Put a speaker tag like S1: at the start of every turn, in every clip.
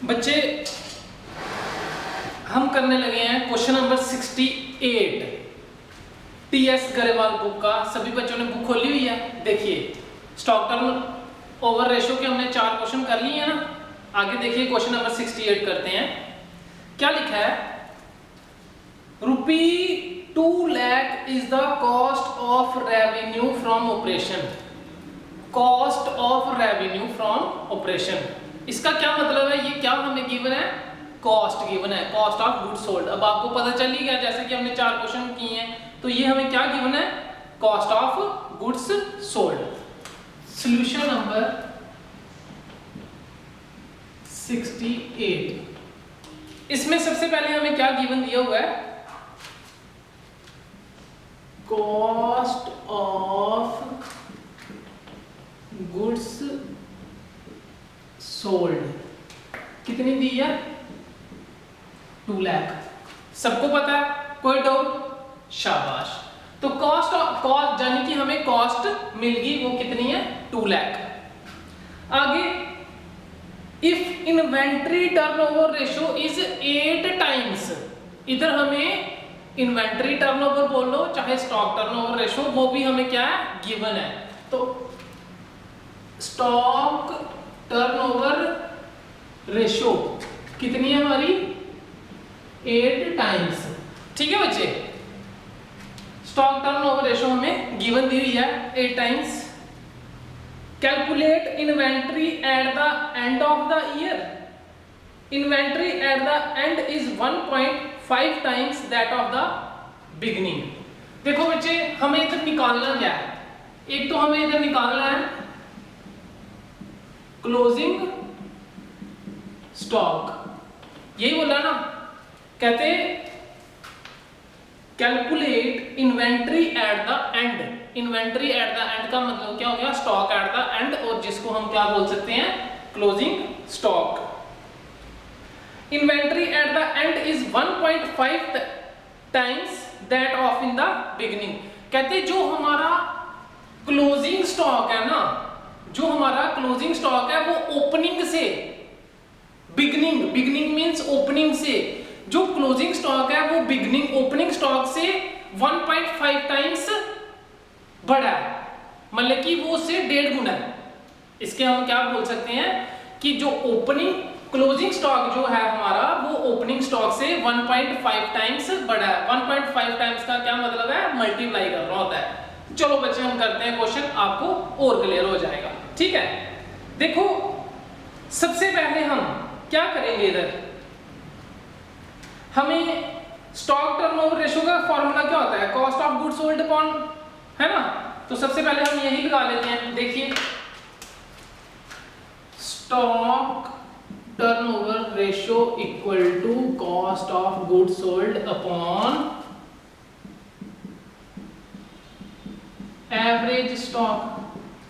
S1: बच्चे हम करने लगे हैं question number 68 TS Grewal book का। सभी बच्चों ने बुक खोली हुई है। देखिए स्टॉक टर्न ओवर रेशो के हमने 4 क्वेश्चन कर लिए हैं ना। आगे देखिए क्वेश्चन नंबर 68 करते हैं। क्या लिखा है? ₹2 lakh is the cost of revenue from operation. Cost of revenue from operation, इसका क्या मतलब है? ये क्या हमें गिवन है? कॉस्ट गिवन है, कॉस्ट ऑफ गुड्स सोल्ड। अब आपको पता चल ही गया, जैसे कि हमने 4 क्वेश्चन किए हैं, तो ये हमें क्या गिवन है? Cost of goods sold. Solution number 68, इसमें सबसे पहले हमें क्या गिवन दिया हुआ है? कॉस्ट ऑफ गुड्स सोल्ड कितनी दी है? 2 लाख। सबको पता है? कोई डाउट? शाबाश। तो कॉस्ट यानी कि हमें कॉस्ट मिल गई, वो कितनी है? 2 लाख। आगे if inventory turnover ratio is 8 times, इधर हमें इन्वेंट्री टर्नओवर बोल लो चाहे स्टॉक टर्नओवर रेशो, वो भी हमें क्या है? गिवन है। तो स्टॉक टर्नओवर रेशो कितनी है हमारी? 8 टाइम्स। ठीक है बच्चे, स्टॉक टर्नओवर रेशो हमें गिवन दी हुई है 8 times. Calculate inventory at the end of the year. Inventory at the end is 1.5 times that of the beginning. देखो बच्चे, हमें इधर निकालना क्या है? एक तो हमें इधर निकालना है क्लोजिंग स्टॉक, यही बोला ना। कहते calculate inventory at the end. Inventory at the end का मतलब क्या हो गया? स्टॉक एट द एंड, और जिसको हम क्या बोल सकते हैं? Closing stock. Inventory at the end is 1.5 times that of in the beginning. कहते जो हमारा क्लोजिंग स्टॉक है ना, जो हमारा क्लोजिंग स्टॉक है वो ओपनिंग से, बिगनिंग मींस ओपनिंग से, जो क्लोजिंग स्टॉक है वो बिगनिंग ओपनिंग स्टॉक से 1.5 टाइम्स बड़ा है, मतलब कि वो उससे 1.5 गुना है। इसके हम क्या बोल सकते हैं कि जो ओपनिंग क्लोजिंग स्टॉक जो है हमारा, वो ओपनिंग स्टॉक से 1.5 टाइम्स बड़ा है। 1.5 टाइम्स का क्या मतलब है? मल्टीप्लाई करना होता है। चलो बच्चे हम करते हैं क्वेश्चन, आपको और क्लियर हो जाएगा। ठीक है, देखो सबसे पहले हम क्या करेंगे, इधर हमें स्टॉक टर्नओवर रेशो का फॉर्मूला क्या होता है? Cost of goods sold upon, है ना। तो सबसे पहले हम यही लगा लेते हैं। देखिए stock turnover ratio equal to cost of goods sold upon average stock,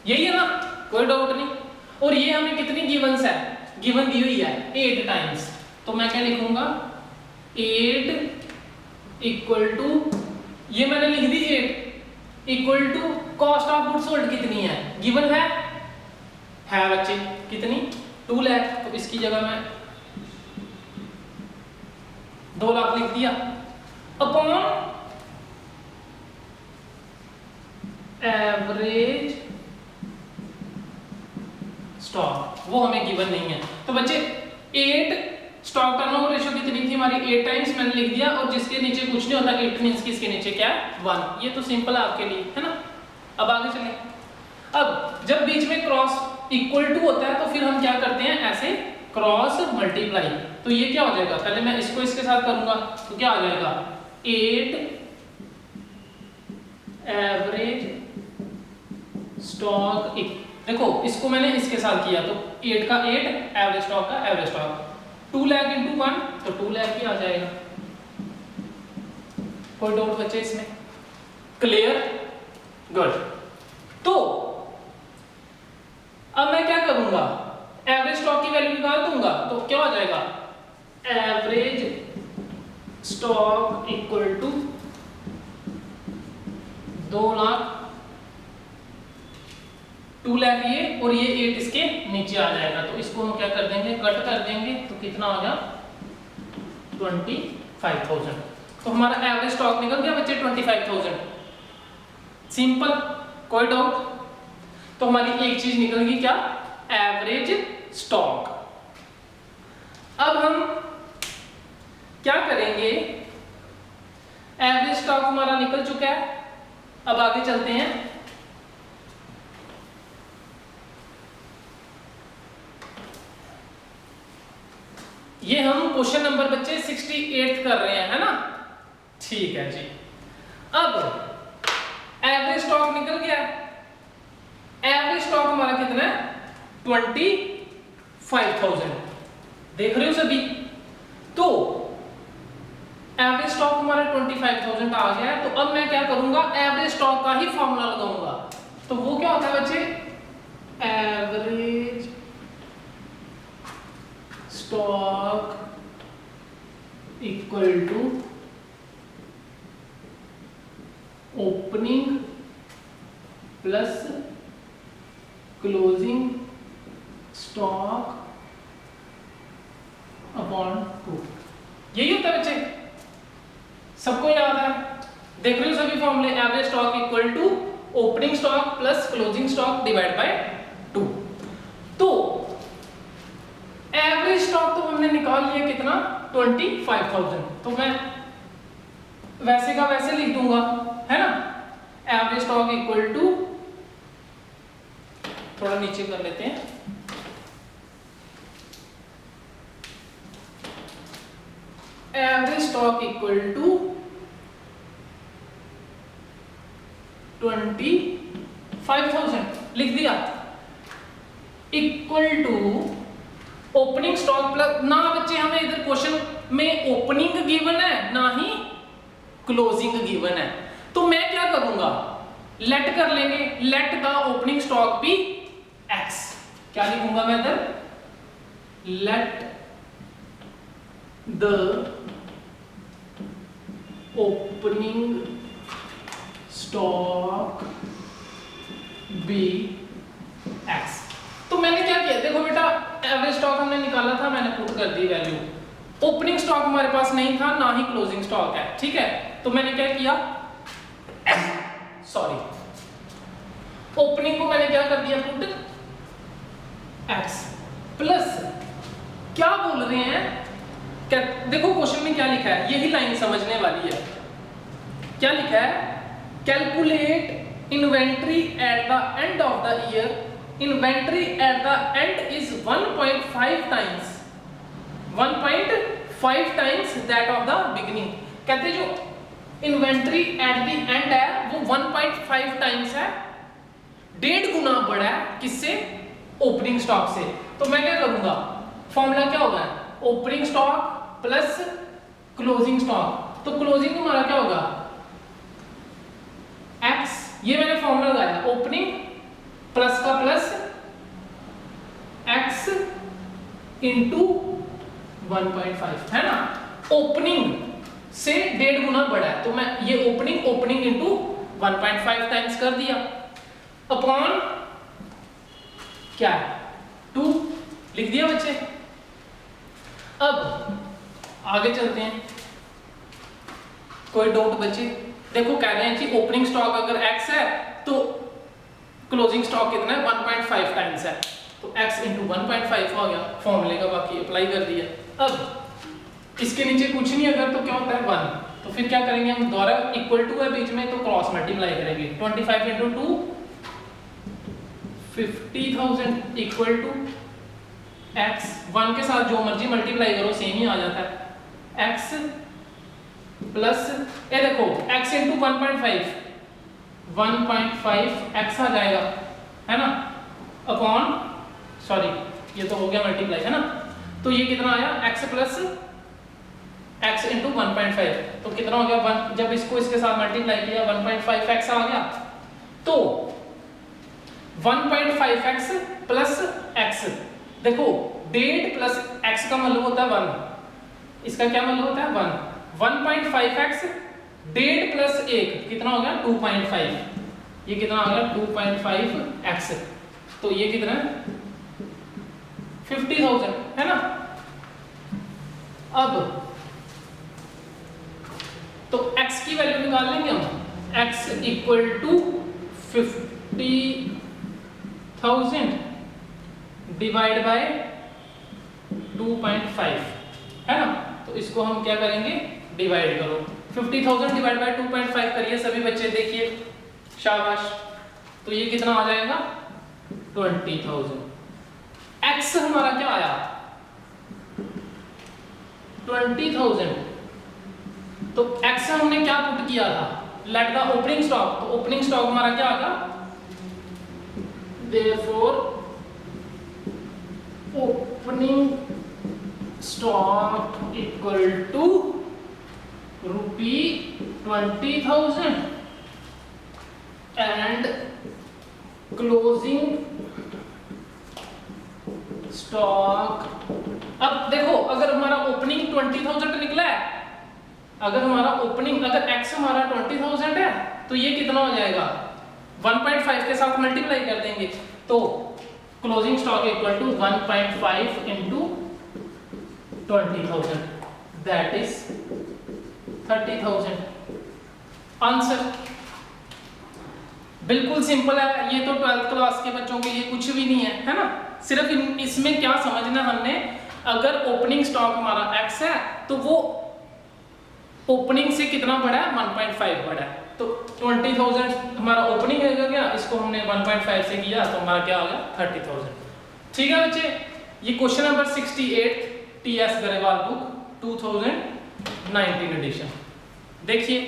S1: यही है ना, कोई डाउट नहीं। और ये हमें कितनी गिवंस है? गिवन दी हुई है 8 टाइम्स। तो मैं क्या लिखूंगा? 8 इक्वल टू, ये मैंने लिख दी 8 equal to cost of goods sold कितनी है? गिवन है बच्चे, कितनी? 2 लाख। तो इसकी जगह मैं 2 लाख लिख दिया अपॉन एवरेज स्टॉक, वो हमें गिवन नहीं है। तो बच्चे 8 स्टॉक टर्नओवर रेशो कितनी थी हमारी? 8 टाइम्स मैंने लिख दिया, और जिसके नीचे कुछ नहीं होता 8 मींस कि इसके नीचे क्या है? 1। ये तो सिंपल है आपके लिए, है ना। अब आगे चलें। अब जब बीच में क्रॉस इक्वल टू होता है तो फिर हम क्या करते हैं? ऐसे क्रॉस मल्टीप्लाई। तो ये क्या हो जाएगा? पहले मैं इसको इसके साथ करूंगा तो क्या आ जाएगा? 8 एवरेज स्टॉक, देखो इसको मैंने इसके साथ किया तो 8 का 8, एवरेज स्टॉक का एवरेज स्टॉक, 2 लाख इंटू 1 तो 2 लाख ही आ जाएगा। कोई डाउट बच्चे इसमें? क्लियर? गुड। तो अब मैं क्या करूंगा? एवरेज स्टॉक की वैल्यू निकाल दूंगा, तो क्या हो जाएगा? Average stock equal to 2 lakh 2 lakh ये और ये 8 इसके नीचे आ जाएगा, तो इसको हम क्या कर देंगे, कट कर देंगे, तो कितना आ गया 25,000। तो हमारा एवरेज स्टॉक निकल गया बच्चे 25,000। सिंपल, कोई डाउट? तो हमारी एक चीज निकल गई, क्या, एवरेज स्टॉक। अब हम क्या करेंगे, एवरेज स्टॉक हमारा निकल चुका है, अब आगे चलते हैं। ये हम क्वेश्चन नंबर बच्चे 68 कर रहे हैं, है ना? ठीक है जी। अब एवरेज स्टॉक निकल गया, एवरेज स्टॉक हमारा कितना है 25,000, देख रहे हो सभी? तो एवरेज स्टॉक हमारा 25,000 आ गया है, तो अब मैं क्या करूंगा, एवरेज स्टॉक का ही फॉर्मूला लगाऊंगा। तो वो क्या होता है बच्चे, average stock equal to opening plus closing stock upon 2। यही होता है बच्चे, सबको याद है? देख रहे हो सभी फॉर्मूले, average stock equal to opening stock plus closing stock divide by 2। तो एवरेज स्टॉक तो हमने निकाल लिया कितना, 25,000। तो मैं वैसे का वैसे लिख दूंगा, है ना? एवरेज स्टॉक इक्वल टू, थोड़ा नीचे कर लेते हैं, एवरेज स्टॉक इक्वल टू 25,000 लिख दिया, equal to opening stock plus, ना बच्चे हमें इधर क्वेश्चन में ओपनिंग गिवन है ना ही क्लोजिंग गिवन है, तो मैं क्या करूंगा, लेट कर लेंगे, let the opening stock be x. क्या लिखूंगा मैं इधर, let the opening stock be x. तो मैंने क्या किया, देखो बेटा, एवरेज स्टॉक हमने निकाला था, मैंने पुट कर दी वैल्यू। ओपनिंग स्टॉक हमारे पास नहीं था, ना ही क्लोजिंग स्टॉक है, ठीक है? तो मैंने क्या किया, सॉरी, ओपनिंग को मैंने क्या कर दिया, पुट एक्स प्लस, क्या बोल रहे हैं, क्या, देखो क्वेश्चन में क्या लिखा है, यही लाइन समझने वाली है। क्या लिखा है, calculate inventory at the end of the year, inventory at the end is 1.5 times that of the beginning. कहते जो इन्वेंट्री एट द एंड है वो 1.5 टाइम्स है, 1.5 गुना बड़ा है किससे, ओपनिंग स्टॉक से। तो मैं क्या करूंगा, फॉर्मूला क्या होगा, opening stock plus closing stock. तो क्लोजिंग हमारा क्या होगा, x, ये मैंने फॉर्मूला लगाया, ओपनिंग प्लस का प्लस x इंटू 1.5, है ना? ओपनिंग से 1.5 गुना बड़ा है, तो मैं ये ओपनिंग इंटू 1.5 टाइम्स कर दिया, अपॉन क्या है 2 लिख दिया बच्चे। अब आगे चलते हैं, कोई डाउट बच्चे? देखो कह रहे हैं कि ओपनिंग स्टॉक अगर x है तो क्लोजिंग स्टॉक कितना है, 1.5 टाइम्स है, तो x इंटू 1.5 हो गया, फॉर्मूले का बाकी अप्लाई कर दिया। अब इसके नीचे कुछ नहीं अगर, तो क्या होता है 1, तो फिर क्या करेंगे हम, दोबारा इक्वल टू है बीच में, तो क्रॉस मल्टीप्लाई करेंगे, 25 इंटू 2 50,000 इक्वल टू x, 1 के साथ जो मर्जी मल्टीप्लाई करो सेम ही आ जाता है, x प्लस, ये देखो x इंटू 1.5 x आ जाएगा, है ना, अपॉन, सॉरी ये तो हो गया मल्टीप्लाई, है ना? तो ये कितना आया, x प्लस x इंटू 1.5, तो कितना हो गया 1, जब इसको इसके साथ मल्टीप्लाई किया 1.5x आ गया, तो 1.5x प्लस x, देखो 1.5 प्लस x का मतलब होता है 1, इसका क्या मतलब होता है 1, 1.5x 1.5 प्लस 1 कितना हो गया 2.5, ये कितना हो गया 2.5x, तो ये कितना है 50,000 है ना। अब तो x की वैल्यू निकाल लेंगे हम, x equal to 50,000 divide by 2.5 है ना। तो इसको हम क्या करेंगे, डिवाइड करो, 50,000 डिवाइड बाय 2.5 करिए सभी बच्चे, देखिए शाबाश। तो ये कितना आ जाएगा 20,000। x हमारा क्या आया 20,000। तो x हमने क्या पुट किया था, लेट द ओपनिंग स्टॉक, तो ओपनिंग स्टॉक हमारा क्या आएगा, therefore opening stock equal to ₹20,000 and closing stock. अब देखो अगर हमारा ओपनिंग 20,000 निकला है, अगर हमारा ओपनिंग, अगर x हमारा 20,000 है तो ये कितना हो जाएगा 1.5 के साथ मल्टीप्लाई कर देंगे, तो closing stock equal to 1.5 into 20,000 that is 30,000। Answer बिल्कुल सिंपल है, ये तो 12th क्लास के बच्चों के लिए कुछ भी नहीं है ना। सिर्फ इसमें क्या समझना हमने, अगर ओपनिंग स्टॉक हमारा x है तो वो ओपनिंग से कितना बढ़ा है 1.5 बढ़ा है, तो 20,000 हमारा ओपनिंग है क्या, इसको हमने 1.5 से किया तो हमारा क्या हो गया 30,000। ठीक है बच्चे, ये question number 68 TS Grewal book 2019 edition देखिए।